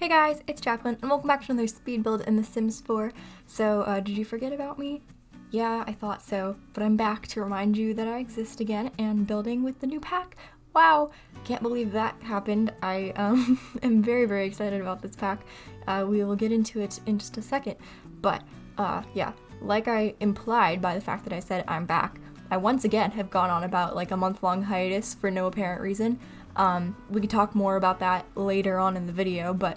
Hey guys, it's Jacqueline, and welcome back to another speed build in The Sims 4. So, did you forget about me? Yeah, I thought so, but I'm back to remind you that I exist again and building with the new pack. Wow, can't believe that happened. I am very, very excited about this pack. We will get into it in just a second, but yeah, like I implied by the fact that I said I'm back, I once again have gone on about like a month-long hiatus for no apparent reason. We could talk more about that later on in the video, but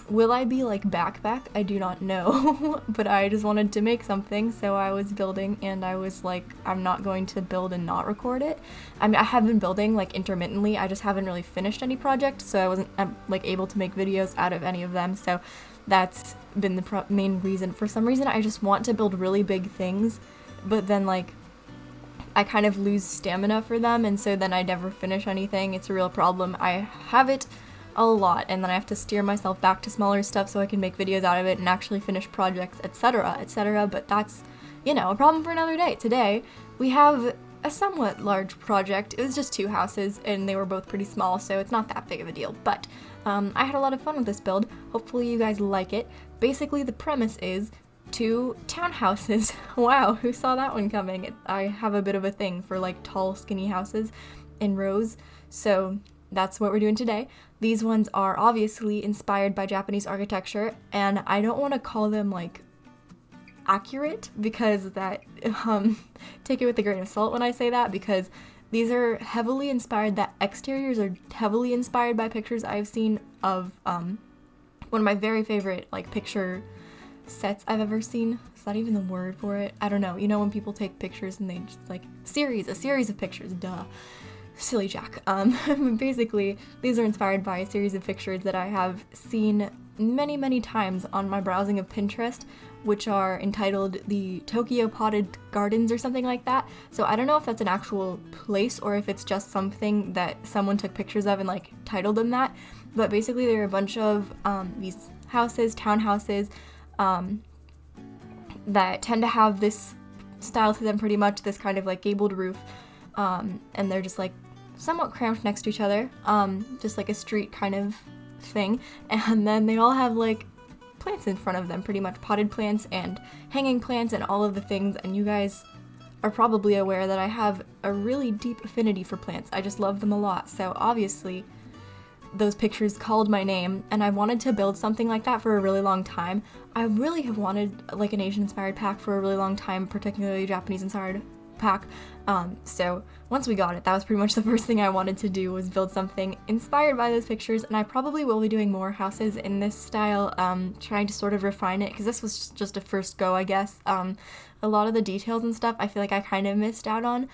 will I be like back? I do not know, but I just wanted to make something, so I was building, and I was like, I'm not going to build and not record it. I mean, I have been building like intermittently, I just haven't really finished any project, so I wasn't like able to make videos out of any of them, so that's been the main reason. For some reason, I just want to build really big things, but then like, I kind of lose stamina for them, and so then I never finish anything. It's a real problem. I have it a lot, and then I have to steer myself back to smaller stuff so I can make videos out of it and actually finish projects, etc., etc., but that's, you know, a problem for another day. Today, we have a somewhat large project. It was just 2 houses, and they were both pretty small, so it's not that big of a deal, but I had a lot of fun with this build. Hopefully you guys like it. Basically, the premise is 2 townhouses. Wow, who saw that one coming? I have a bit of a thing for like tall, skinny houses in rows, so that's what we're doing today. These ones are obviously inspired by Japanese architecture, and I don't want to call them like accurate because that, take it with a grain of salt when I say that, because these are heavily inspired, the exteriors are heavily inspired by pictures I've seen of, one of my very favorite like picture sets I've ever seen. Is that even the word for it? I don't know. You know when people take pictures and they just like, a series of pictures, duh. Silly Jack. Basically, these are inspired by a series of pictures that I have seen many, many times on my browsing of Pinterest, which are entitled the Tokyo Potted Gardens or something like that. So I don't know if that's an actual place or if it's just something that someone took pictures of and like titled them that. But basically, there are a bunch of these houses, townhouses, that tend to have this style to them pretty much, this kind of like gabled roof. And they're just like somewhat cramped next to each other, just like a street kind of thing, and then they all have like plants in front of them, pretty much potted plants and hanging plants and all of the things, and you guys are probably aware that I have a really deep affinity for plants. I just love them a lot, so obviously those pictures called my name, and I wanted to build something like that for a really long time. I really have wanted like an Asian-inspired pack for a really long time, particularly a Japanese-inspired pack. So once we got it, that was pretty much the first thing I wanted to do, was build something inspired by those pictures, and I probably will be doing more houses in this style, trying to sort of refine it, because this was just a first go, I guess. A lot of the details and stuff I feel like I kind of missed out on,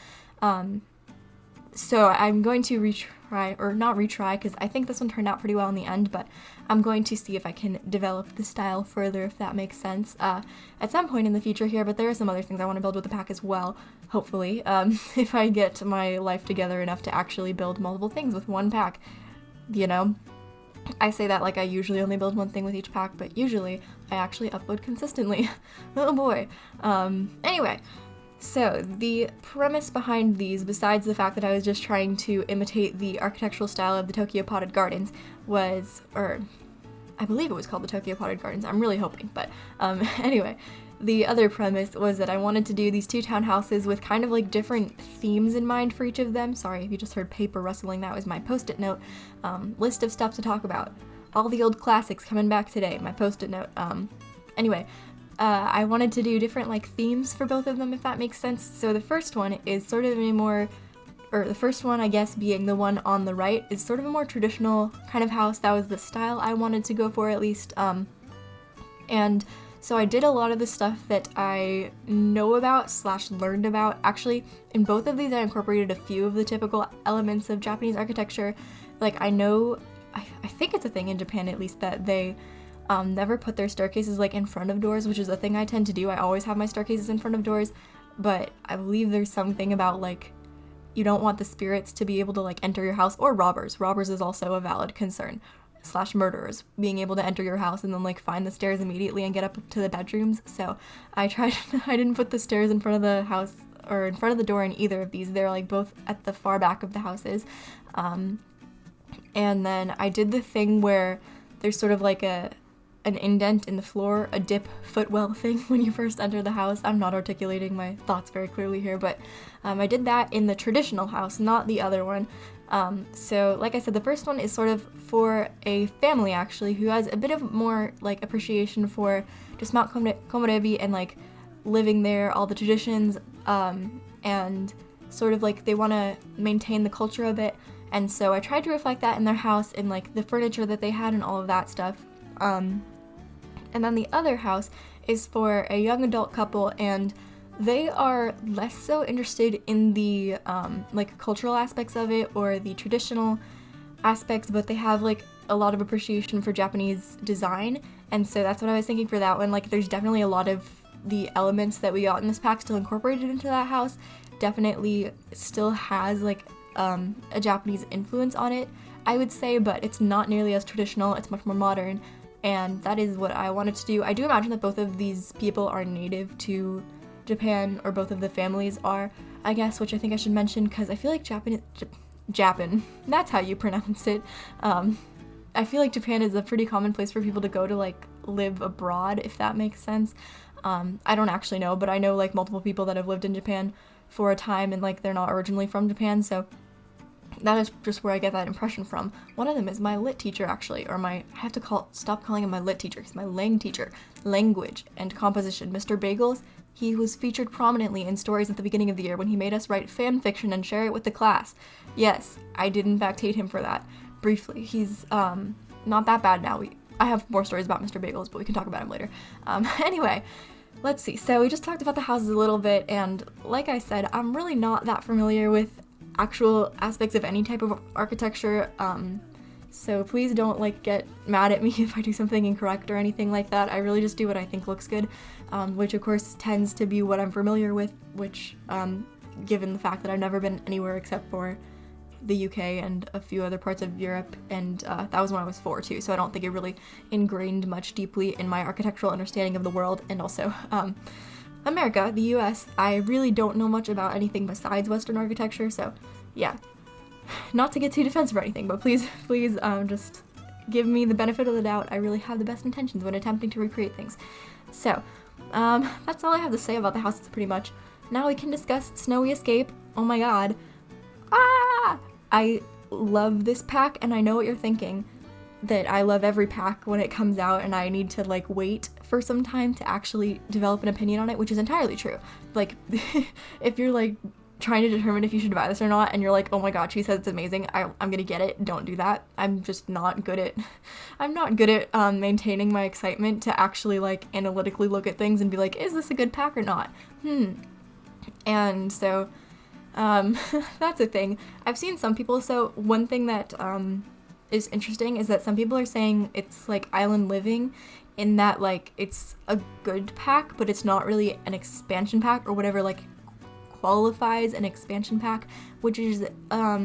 so I'm going to retry, or not retry, because I think this one turned out pretty well in the end, but I'm going to see if I can develop the style further, if that makes sense, at some point in the future here, but there are some other things I want to build with the pack as well, hopefully, if I get my life together enough to actually build multiple things with one pack, you know? I say that like I usually only build one thing with each pack, but usually I actually upload consistently. Oh boy. Anyway. So, the premise behind these, besides the fact that I was just trying to imitate the architectural style of the Tokyo Potted Gardens, was, or I believe it was called the Tokyo Potted Gardens, I'm really hoping, but anyway, the other premise was that I wanted to do these 2 townhouses with kind of like different themes in mind for each of them. Sorry if you just heard paper rustling, that was my post-it note, list of stuff to talk about. All the old classics coming back today, my post-it note. Anyway, I wanted to do different like themes for both of them, if that makes sense. So the first one is sort of a more, or the first one I guess being the one on the right, is sort of a more traditional kind of house. That was the style I wanted to go for, at least. And so I did a lot of the stuff that I know about / learned about. Actually, in both of these I incorporated a few of the typical elements of Japanese architecture. Like I know, I think it's a thing in Japan at least, that they never put their staircases like in front of doors, which is a thing I tend to do. I always have my staircases in front of doors, but I believe there's something about like, you don't want the spirits to be able to like enter your house, or robbers. Robbers is also a valid concern. / murderers being able to enter your house and then like find the stairs immediately and get up to the bedrooms. So I didn't put the stairs in front of the house or in front of the door in either of these. They're like both at the far back of the houses. And then I did the thing where there's sort of like an indent in the floor, a dip footwell thing when you first enter the house. I'm not articulating my thoughts very clearly here, but I did that in the traditional house, not the other one. So like I said, the first one is sort of for a family actually who has a bit of more like appreciation for just Mount Komorebi and like living there, all the traditions, and sort of like they want to maintain the culture a bit. And so I tried to reflect that in their house in like the furniture that they had and all of that stuff. And then the other house is for a young adult couple, and they are less so interested in the like cultural aspects of it or the traditional aspects, but they have like a lot of appreciation for Japanese design. And so that's what I was thinking for that one. Like there's definitely a lot of the elements that we got in this pack still incorporated into that house. Definitely still has like a Japanese influence on it, I would say, but it's not nearly as traditional. It's much more modern, and that is what I wanted to do. I do imagine that both of these people are native to Japan, or both of the families are, I guess, which I think I should mention because I feel like Japan, that's how you pronounce it. I feel like Japan is a pretty common place for people to go to like live abroad, if that makes sense. I don't actually know, but I know like multiple people that have lived in Japan for a time and like they're not originally from Japan, so that is just where I get that impression from. One of them is my lit teacher actually, or I have to stop calling him my lit teacher, he's my lang teacher, language and composition, Mr. Bagels. He was featured prominently in stories at the beginning of the year when he made us write fan fiction and share it with the class. Yes, I did in fact hate him for that, briefly. He's not that bad now. I have more stories about Mr. Bagels, but we can talk about him later. Anyway, let's see. So we just talked about the houses a little bit, and like I said, I'm really not that familiar with actual aspects of any type of architecture, so please don't like get mad at me if I do something incorrect or anything like that. I really just do what I think looks good, which of course tends to be what I'm familiar with, which given the fact that I've never been anywhere except for the UK and a few other parts of Europe, and that was when I was 4 too, so I don't think it really ingrained much deeply in my architectural understanding of the world. And also America, the US, I really don't know much about anything besides Western architecture, so yeah. Not to get too defensive or anything, but please just give me the benefit of the doubt. I really have the best intentions when attempting to recreate things. So, that's all I have to say about the houses pretty much. Now we can discuss Snowy Escape. Oh my god. I love this pack, and I know what you're thinking, that I love every pack when it comes out and I need to like wait for some time to actually develop an opinion on it, which is entirely true. Like if you're like trying to determine if you should buy this or not and you're like, oh my god, she says it's amazing, I'm gonna get it, don't do that. I'm just not good at maintaining my excitement to actually like analytically look at things and be like, is this a good pack or not? And so that's a thing. I've seen some people, so one thing that is interesting is that some people are saying it's like island living, in that like it's a good pack, but it's not really an expansion pack or whatever like qualifies an expansion pack, which is a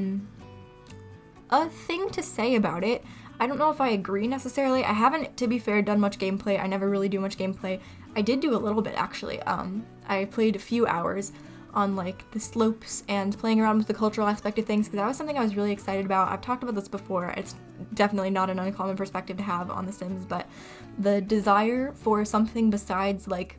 thing to say about it. I don't know if I agree necessarily. I haven't, to be fair, done much gameplay. I never really do much gameplay. I did do a little bit actually. I played a few hours on like the slopes and playing around with the cultural aspect of things, because that was something I was really excited about. I've talked about this before. It's definitely not an uncommon perspective to have on The Sims, but the desire for something besides like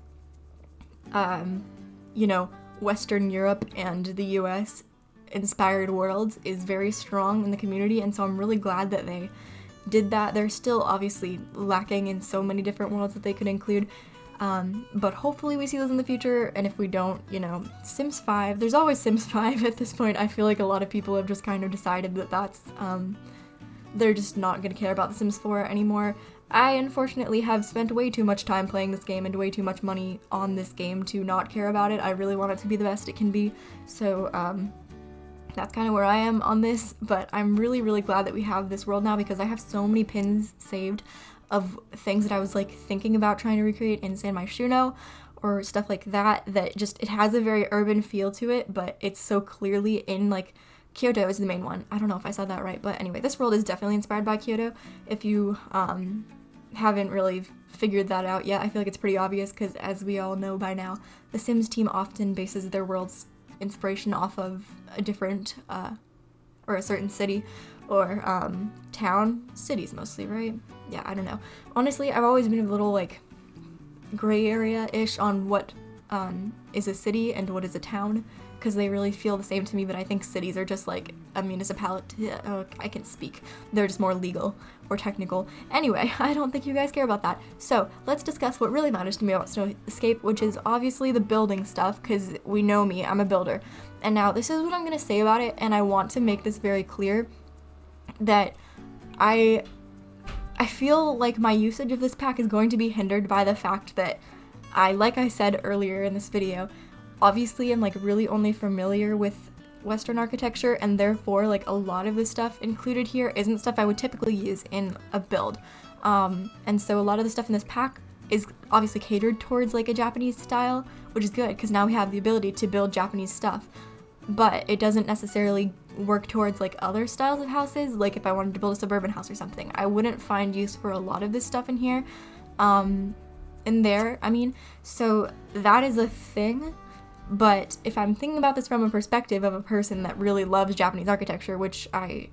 Western Europe and the US inspired worlds is very strong in the community, and so I'm really glad that they did that. They're still obviously lacking in so many different worlds that they could include, but hopefully we see those in the future, and if we don't, Sims 5, there's always Sims 5 at this point. I feel like a lot of people have just kind of decided that that's, they're just not going to care about The Sims 4 anymore. I unfortunately have spent way too much time playing this game and way too much money on this game to not care about it. I really want it to be the best it can be, so that's kind of where I am on this, but I'm really, really glad that we have this world now, because I have so many pins saved of things that I was like thinking about trying to recreate in San Myshuno or stuff like that, that just, it has a very urban feel to it, but it's so clearly in like, Kyoto is the main one. I don't know if I said that right, but anyway, this world is definitely inspired by Kyoto. If you haven't really figured that out yet, I feel like it's pretty obvious, because as we all know by now, the Sims team often bases their world's inspiration off of a different or a certain city or town. Cities mostly, right? Yeah, I don't know. Honestly, I've always been a little like gray area-ish on what is a city and what is a town, because they really feel the same to me, but I think cities are just like a municipality. I can speak. They're just more legal or technical. Anyway, I don't think you guys care about that. So let's discuss what really matters to me about Snow Escape, which is obviously the building stuff, because we know me, I'm a builder. And now this is what I'm going to say about it, and I want to make this very clear that I feel like my usage of this pack is going to be hindered by the fact that like I said earlier in this video, obviously I'm like really only familiar with Western architecture, and therefore like a lot of the stuff included here isn't stuff I would typically use in a build. And so a lot of the stuff in this pack is obviously catered towards like a Japanese style, which is good because now we have the ability to build Japanese stuff. But it doesn't necessarily work towards like other styles of houses. Like if I wanted to build a suburban house or something, I wouldn't find use for a lot of this stuff in here. So that is a thing. But if I'm thinking about this from a perspective of a person that really loves Japanese architecture, which I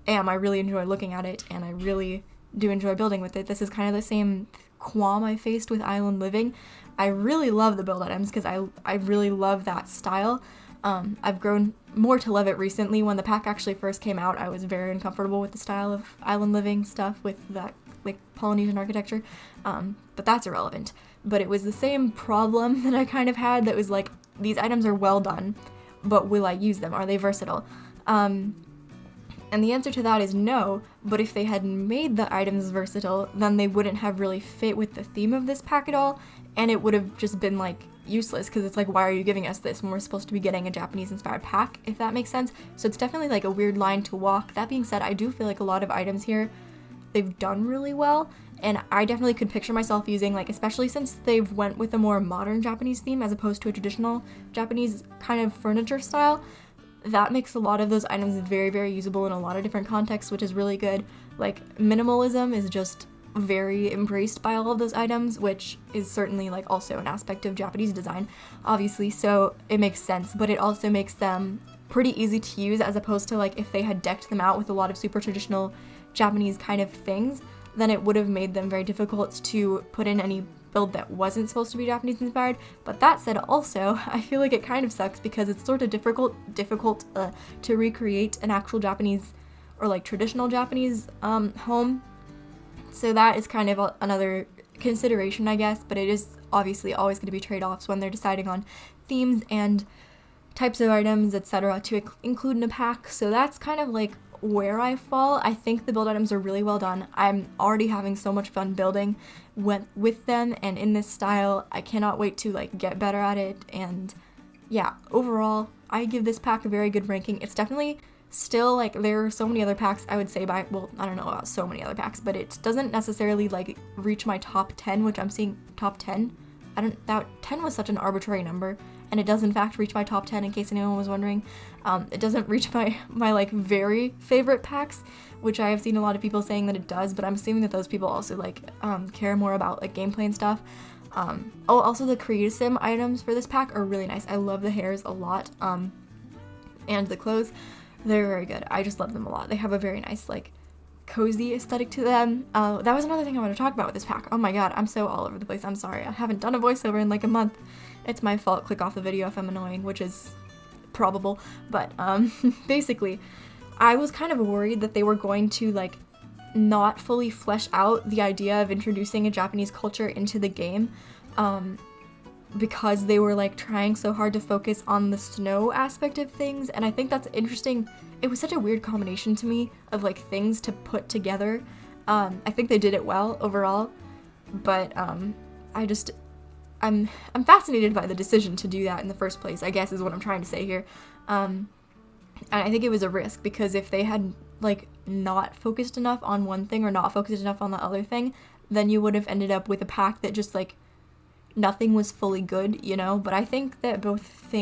am, I really enjoy looking at it, and I really do enjoy building with it. This is kind of the same qualm I faced with Island Living. I really love the build items because I really love that style. I've grown more to love it recently. When the pack actually first came out, I was very uncomfortable with the style of Island Living stuff with that like Polynesian architecture, but that's irrelevant. But it was the same problem that I kind of had, that was like, these items are well done, but will I use them? Are they versatile? And the answer to that is no, but if they had made the items versatile, then they wouldn't have really fit with the theme of this pack at all, and it would have just been like useless, because it's like, why are you giving us this when we're supposed to be getting a Japanese inspired pack, if that makes sense? So it's definitely like a weird line to walk. That being said, I do feel like a lot of items here, they've done really well, and I definitely could picture myself using, like, especially since they've went with a more modern Japanese theme as opposed to a traditional Japanese kind of furniture style, that makes a lot of those items very, very usable in a lot of different contexts, which is really good. Like, minimalism is just very embraced by all of those items, which is certainly like also an aspect of Japanese design, obviously, so it makes sense, but it also makes them pretty easy to use, as opposed to like if they had decked them out with a lot of super traditional Japanese kind of things, then it would have made them very difficult to put in any build that wasn't supposed to be Japanese inspired. But that said, also, I feel like it kind of sucks because it's sort of difficult to recreate an actual Japanese or like traditional Japanese home. So that is kind of another consideration, I guess, but it is obviously always going to be trade-offs when they're deciding on themes and types of items, etc. to include in a pack. So that's kind of like where I fall. I think the build items are really well done. I'm already having so much fun building with them and in this style. I cannot wait to like get better at it, and yeah, overall I give this pack a very good ranking. It's definitely still like, there are so many other packs I would say I don't know about so many other packs, but it doesn't necessarily like reach my top 10, which I'm seeing top 10. That 10 was such an arbitrary number, and it does in fact reach my top 10, in case anyone was wondering. It doesn't reach my like very favorite packs, which I have seen a lot of people saying that it does, but I'm assuming that those people also like care more about like gameplay and stuff. Also the Create Sim items for this pack are really nice. I love the hairs a lot, and the clothes, they're very good. I just love them a lot. They have a very nice like cozy aesthetic to them. That was another thing I want to talk about with this pack. Oh my god, I'm so all over the place. I'm sorry. I haven't done a voiceover in like a month. It's my fault. Click off the video if I'm annoying, which is probable. But basically, I was kind of worried that they were going to like not fully flesh out the idea of introducing a Japanese culture into the game, because they were like trying so hard to focus on the snow aspect of things, and I think that's interesting. It was such a weird combination to me of like things to put together. I think they did it well overall, but I'm fascinated by the decision to do that in the first place, I guess is what I'm trying to say here. And I think it was a risk, because if they had like not focused enough on one thing or not focused enough on the other thing, then you would have ended up with a pack that just like nothing was fully good, you know, but I think that both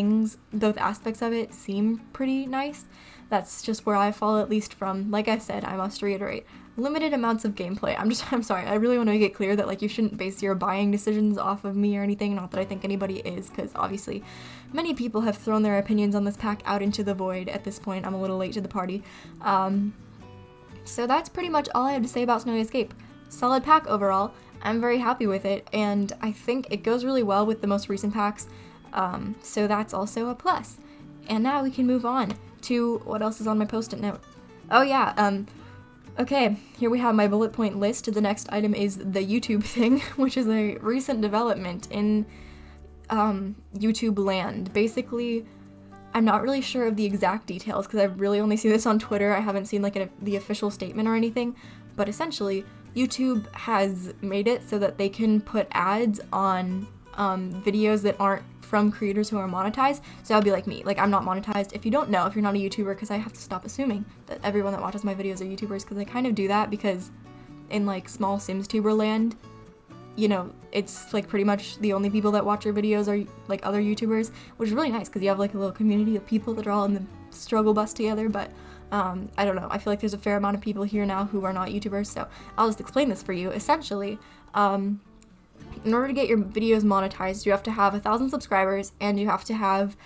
aspects of it seem pretty nice. That's just where I fall, at least from, like I said, I must reiterate, limited amounts of gameplay. I'm sorry, I really want to make it clear that, like, you shouldn't base your buying decisions off of me or anything, not that I think anybody is, because obviously many people have thrown their opinions on this pack out into the void at this point. I'm a little late to the party. So that's pretty much all I have to say about Snowy Escape. Solid pack overall. I'm very happy with it, and I think it goes really well with the most recent packs, so that's also a plus. And now we can move on to what else is on my post-it note. Oh yeah, okay, here we have my bullet point list. The next item is the YouTube thing, which is a recent development in YouTube land. Basically, I'm not really sure of the exact details because I really only see this on Twitter. I haven't seen like the official statement or anything, but essentially YouTube has made it so that they can put ads on videos that aren't from creators who are monetized. So that would be like me. Like, I'm not monetized. If you don't know, if you're not a YouTuber, because I have to stop assuming that everyone that watches my videos are YouTubers, because I kind of do that because in like small SimsTuber land, you know, it's like pretty much the only people that watch your videos are like other YouTubers, which is really nice because you have like a little community of people that are all in the struggle bus together. But I don't know, I feel like there's a fair amount of people here now who are not YouTubers, so I'll just explain this for you. Essentially, in order to get your videos monetized, you have to have 1,000 subscribers and you have to have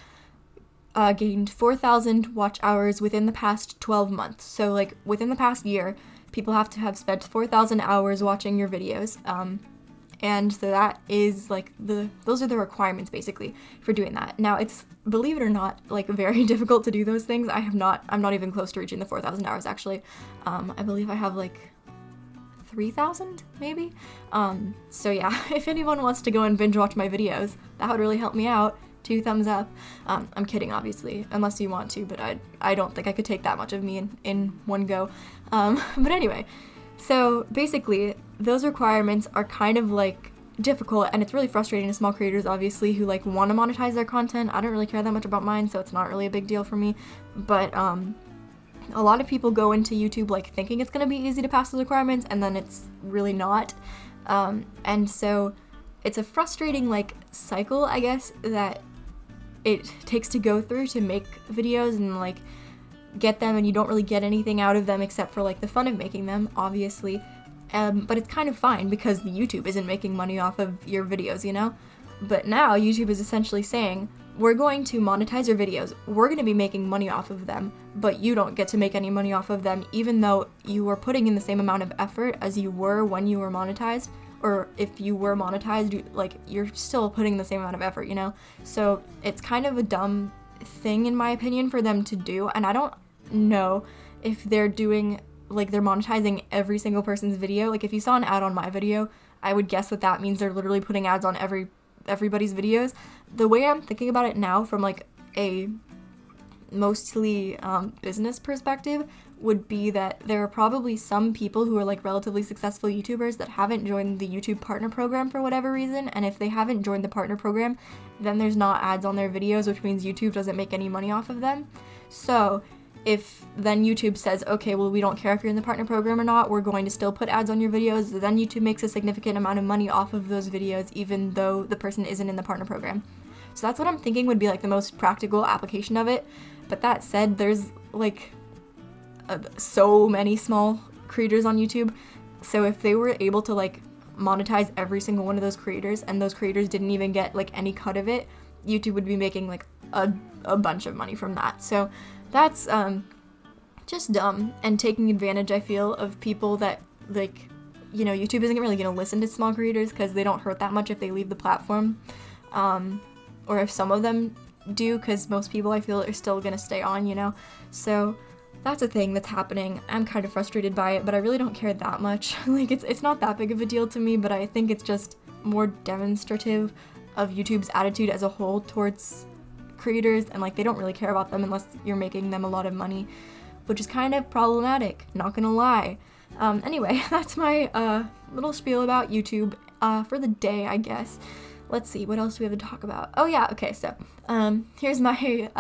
gained 4,000 watch hours within the past 12 months. So like within the past year, people have to have spent 4,000 hours watching your videos. And so that is like those are the requirements basically for doing that. Now it's, believe it or not, like very difficult to do those things. I'm not even close to reaching the 4,000 hours actually. I believe I have like 3,000 maybe. So yeah, if anyone wants to go and binge watch my videos, that would really help me out. 2 thumbs up. I'm kidding, obviously, unless you want to, but I don't think I could take that much of me in one go. But anyway, so basically those requirements are kind of like difficult, and it's really frustrating to small creators, obviously, who like want to monetize their content. I don't really care that much about mine, so it's not really a big deal for me. But a lot of people go into YouTube like thinking it's gonna be easy to pass those requirements, and then it's really not. And so it's a frustrating like cycle, I guess, that it takes to go through to make videos and like get them, and you don't really get anything out of them except for like the fun of making them, obviously. But it's kind of fine because YouTube isn't making money off of your videos, you know? But now YouTube is essentially saying, we're going to monetize your videos, we're going to be making money off of them, but you don't get to make any money off of them, even though you were putting in the same amount of effort as you were when you were monetized. Or if you were monetized, like, you're still putting the same amount of effort, you know? So it's kind of a dumb thing, in my opinion, for them to do, and I don't know if they're doing, like, they're monetizing every single person's video. Like, if you saw an ad on my video, I would guess that means they're literally putting ads on everybody's videos. The way I'm thinking about it now, from like a mostly business perspective, would be that there are probably some people who are like relatively successful YouTubers that haven't joined the YouTube partner program for whatever reason, and if they haven't joined the partner program, then there's not ads on their videos, which means YouTube doesn't make any money off of them. So if then YouTube says, okay, well, we don't care if you're in the partner program or not, we're going to still put ads on your videos, then YouTube makes a significant amount of money off of those videos, even though the person isn't in the partner program. So that's what I'm thinking would be like the most practical application of it. But that said, there's like so many small creators on YouTube. So if they were able to like monetize every single one of those creators, and those creators didn't even get like any cut of it, YouTube would be making like a bunch of money from that. So that's just dumb and taking advantage, I feel, of people that, like, you know, YouTube isn't really going to listen to small creators because they don't hurt that much if they leave the platform. Or if some of them do, because most people, I feel, are still going to stay on, you know? So that's a thing that's happening. I'm kind of frustrated by it, but I really don't care that much. Like, it's not that big of a deal to me, but I think it's just more demonstrative of YouTube's attitude as a whole towards creators, and like they don't really care about them unless you're making them a lot of money, which is kind of problematic, not gonna lie. Anyway, that's my little spiel about YouTube for the day, I guess. Let's see, what else do we have to talk about? Oh yeah, okay, so here's my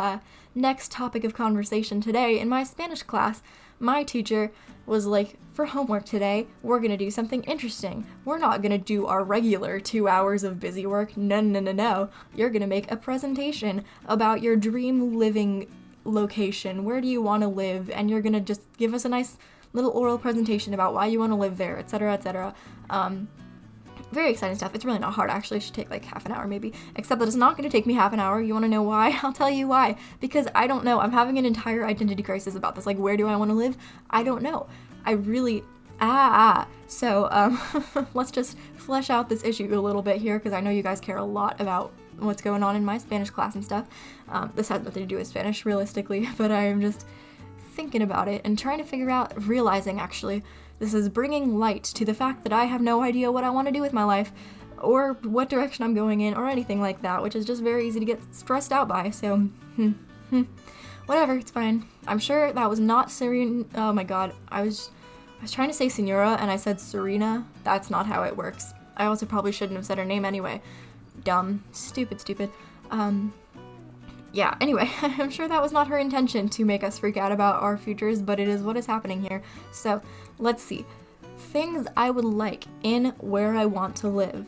next topic of conversation today. In my Spanish class, my teacher was like, for homework today, we're gonna do something interesting. We're not gonna do our regular 2 hours of busy work. No. You're gonna make a presentation about your dream living location. Where do you want to live? And you're gonna just give us a nice little oral presentation about why you want to live there, etc., etc. Very exciting stuff. It's really not hard, actually. It should take like half an hour maybe, except that it's not going to take me half an hour. You want to know why? I'll tell you why. Because I don't know. I'm having an entire identity crisis about this. Like, where do I want to live? I don't know. I really, So, let's just flesh out this issue a little bit here, because I know you guys care a lot about what's going on in my Spanish class and stuff. This has nothing to do with Spanish, realistically, but I am just thinking about it and trying to figure out, realizing actually, this is bringing light to the fact that I have no idea what I want to do with my life, or what direction I'm going in, or anything like that, which is just very easy to get stressed out by, so, whatever, it's fine. I'm sure that was not Serena. Oh my god, I was trying to say Senora, and I said Serena. That's not how it works. I also probably shouldn't have said her name anyway. Dumb. Stupid. Yeah, anyway, I'm sure that was not her intention to make us freak out about our futures, but it is what is happening here. So, let's see. Things I would like in where I want to live.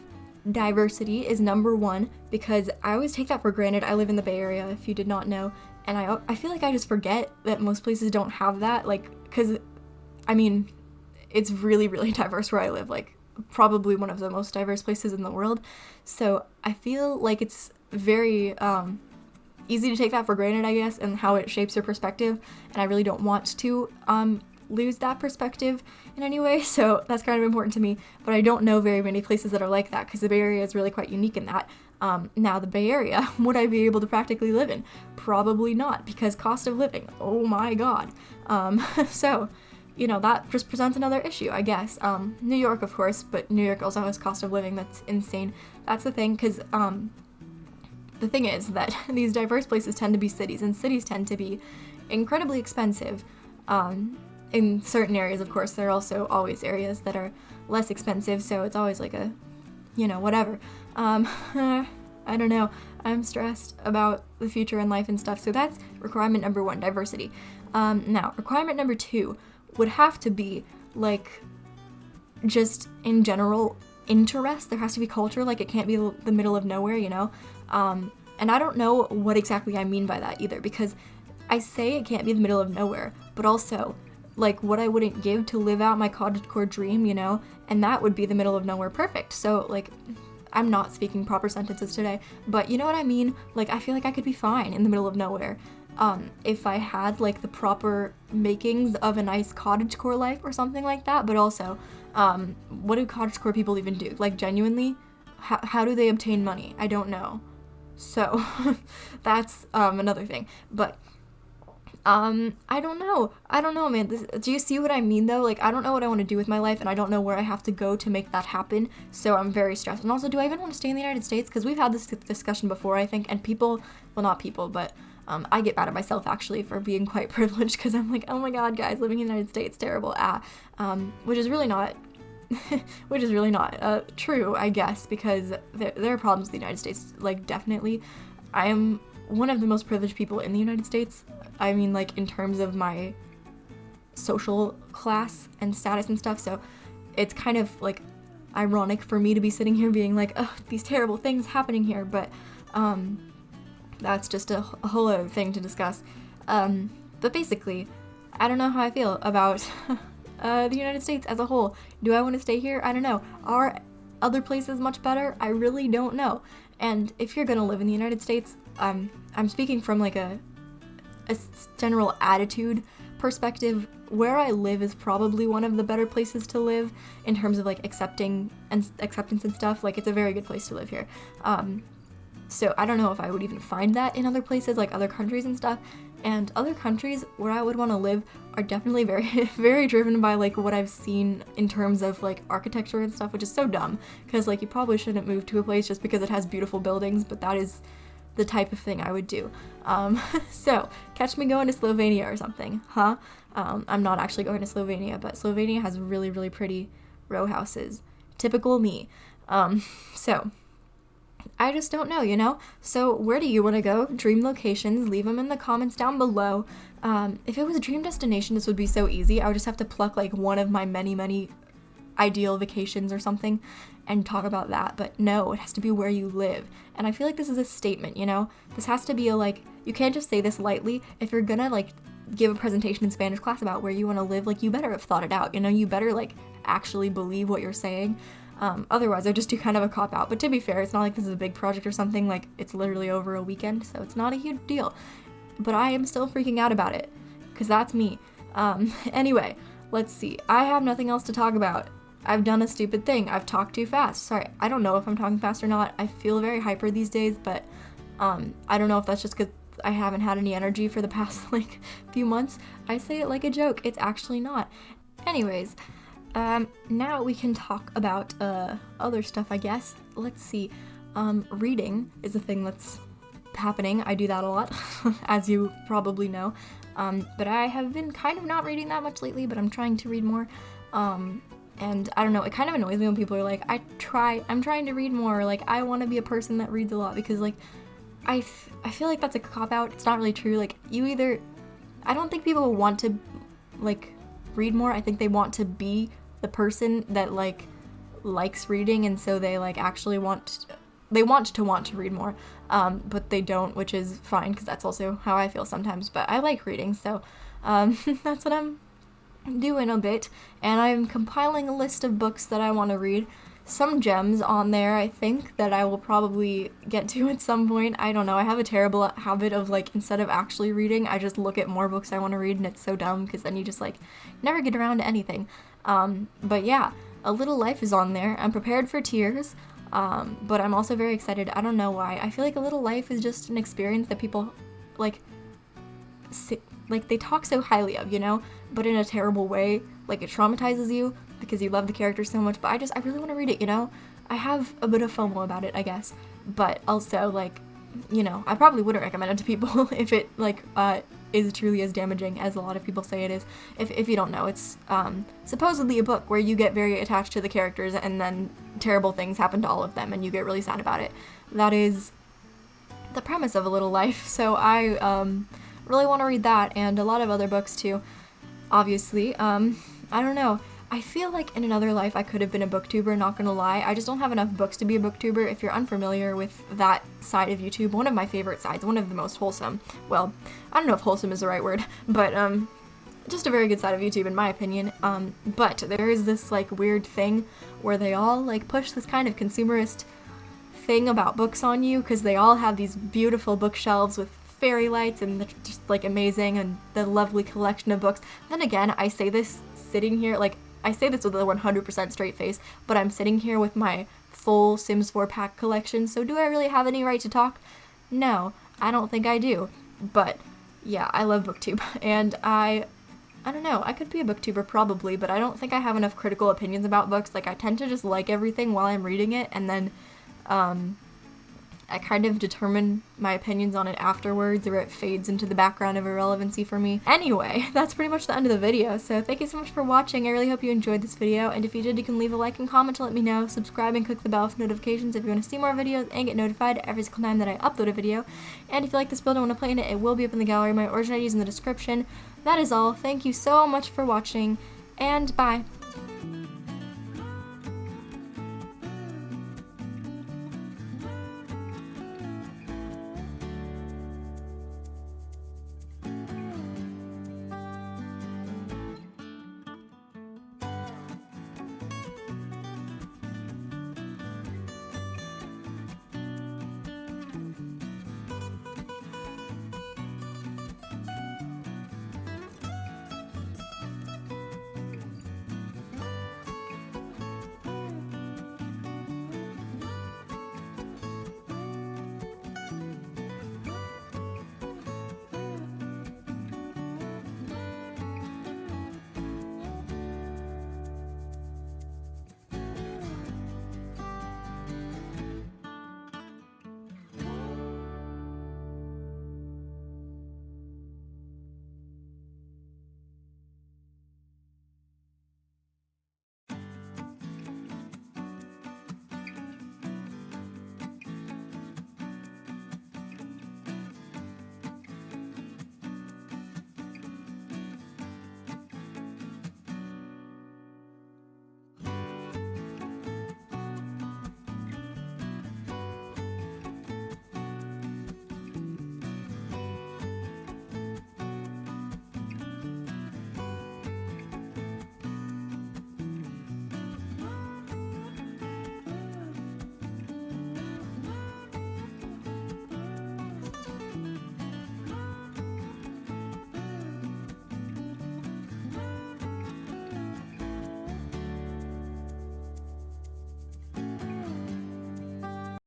Diversity is number one, because I always take that for granted. I live in the Bay Area, if you did not know, and I feel like I just forget that most places don't have that, like, because, I mean, it's really, really diverse where I live, like, probably one of the most diverse places in the world, so I feel like it's very, easy to take that for granted, I guess, and how it shapes your perspective, and I really don't want to lose that perspective in any way, so that's kind of important to me, but I don't know very many places that are like that, because the Bay Area is really quite unique in that. Now, the Bay Area, would I be able to practically live in? Probably not, because cost of living, oh my god. So, you know, that just presents another issue, I guess. New York, of course, but New York also has cost of living that's insane. That's the thing, because, the thing is that these diverse places tend to be cities, and cities tend to be incredibly expensive. In certain areas, of course, there are also always areas that are less expensive, so it's always like a, you know, whatever. I don't know. I'm stressed about the future and life and stuff, so that's requirement number one, diversity. Now, requirement number two would have to be, like, just in general interest. There has to be culture, like, it can't be the middle of nowhere, you know? And I don't know what exactly I mean by that either, because I say it can't be the middle of nowhere, but also, like, what I wouldn't give to live out my cottagecore dream, you know? And that would be the middle of nowhere perfect. So, like, I'm not speaking proper sentences today, but you know what I mean? Like, I feel like I could be fine in the middle of nowhere, if I had, like, the proper makings of a nice cottagecore life or something like that, but also, what do cottagecore people even do? Like, genuinely, how do they obtain money? I don't know. So, that's, another thing, but, I don't know, man. Do you see what I mean, though? Like, I don't know what I want to do with my life, and I don't know where I have to go to make that happen, so I'm very stressed. And also, do I even want to stay in the United States? Because we've had this discussion before, I think, and people, well, not people, but, I get mad at myself, actually, for being quite privileged, because I'm like, oh my god, guys, living in the United States, terrible, which is really not true, I guess, because there are problems in the United States, like, definitely. I am one of the most privileged people in the United States. I mean, like, in terms of my social class and status and stuff, so it's kind of, like, ironic for me to be sitting here being like, oh, these terrible things happening here, but, that's just a whole other thing to discuss. But basically, I don't know how I feel about the United States as a whole. Do I want to stay here? I don't know. Are other places much better? I really don't know. And if you're gonna live in the United States, I'm speaking from, like, a general attitude perspective. Where I live is probably one of the better places to live in terms of, like, acceptance and stuff. Like, it's a very good place to live here. So I don't know if I would even find that in other places, like other countries and stuff. And other countries where I would want to live are definitely very, very driven by, like, what I've seen in terms of, like, architecture and stuff, which is so dumb, because, like, you probably shouldn't move to a place just because it has beautiful buildings, but that is the type of thing I would do. So, catch me going to Slovenia or something, huh? I'm not actually going to Slovenia, but Slovenia has really, really pretty row houses. Typical me. So, I just don't know, you know? So where do you want to go? Dream locations, leave them in the comments down below. If it was a dream destination, this would be so easy. I would just have to pluck like one of my many ideal vacations or something and talk about that. But no, it has to be where you live. And I feel like this is a statement, you know? This has to be a, like, you can't just say this lightly. If you're gonna like give a presentation in Spanish class about where you want to live, like, you better have thought it out, you know? You better like actually believe what you're saying. Otherwise I just do kind of a cop out. But to be fair, it's not like this is a big project or something. Like, it's literally over a weekend, so it's not a huge deal. But I am still freaking out about it, because that's me. Anyway, let's see. I have nothing else to talk about. I've done a stupid thing. I've talked too fast. Sorry, I don't know if I'm talking fast or not. I feel very hyper these days, but I don't know if that's just because I haven't had any energy for the past like few months. I say it like a joke. It's actually not. Anyways, now we can talk about other stuff, I guess. Let's see. Reading is a thing that's happening. I do that a lot, as you probably know. But I have been kind of not reading that much lately, but I'm trying to read more. And I don't know, it kind of annoys me when people are like, I'm trying to read more, like, I want to be a person that reads a lot, because, like, I feel like that's a cop-out. It's not really true. Like, I don't think people want to, like, read more. I think they want to be the person that, like, likes reading, and so they, like, actually want to read more, but they don't, which is fine, because that's also how I feel sometimes, but I like reading, so, that's what I'm doing a bit, and I'm compiling a list of books that I want to read. Some gems on there, I think, that I will probably get to at some point. I don't know, I have a terrible habit of, like, instead of actually reading, I just look at more books I want to read, and it's so dumb, because then you just, like, never get around to anything. But yeah, A Little Life is on there. I'm prepared for tears, but I'm also very excited. I don't know why. I feel like A Little Life is just an experience that people, like, they talk so highly of, you know, but in a terrible way. Like, it traumatizes you because you love the character so much, but I really want to read it, you know? I have a bit of FOMO about it, I guess, but also, like, you know, I probably wouldn't recommend it to people if it, like, is truly as damaging as a lot of people say it is. If you don't know, it's supposedly a book where you get very attached to the characters and then terrible things happen to all of them and you get really sad about it. That is the premise of A Little Life, so I really want to read that, and a lot of other books too, obviously. I don't know. I feel like in another life I could have been a booktuber, not gonna lie. I just don't have enough books to be a booktuber. If you're unfamiliar with that side of YouTube, one of my favorite sides, one of the most wholesome. Well, I don't know if wholesome is the right word, but just a very good side of YouTube in my opinion. But there is this like weird thing where they all like push this kind of consumerist thing about books on you, because they all have these beautiful bookshelves with fairy lights and they're just like amazing, and the lovely collection of books. Then again, I say this sitting here, like, I say this with a 100% straight face, but I'm sitting here with my full Sims 4 pack collection, so do I really have any right to talk? No, I don't think I do. But yeah, I love booktube, and I don't know, I could be a booktuber probably, but I don't think I have enough critical opinions about books. Like, I tend to just like everything while I'm reading it, and then I kind of determine my opinions on it afterwards, or it fades into the background of irrelevancy for me. Anyway, that's pretty much the end of the video, so thank you so much for watching. I really hope you enjoyed this video, and if you did, you can leave a like and comment to let me know. Subscribe and click the bell for notifications if you want to see more videos and get notified every single time that I upload a video. And if you like this build and want to play in it, it will be up in the gallery. My origin ID is in the description. That is all. Thank you so much for watching, and bye!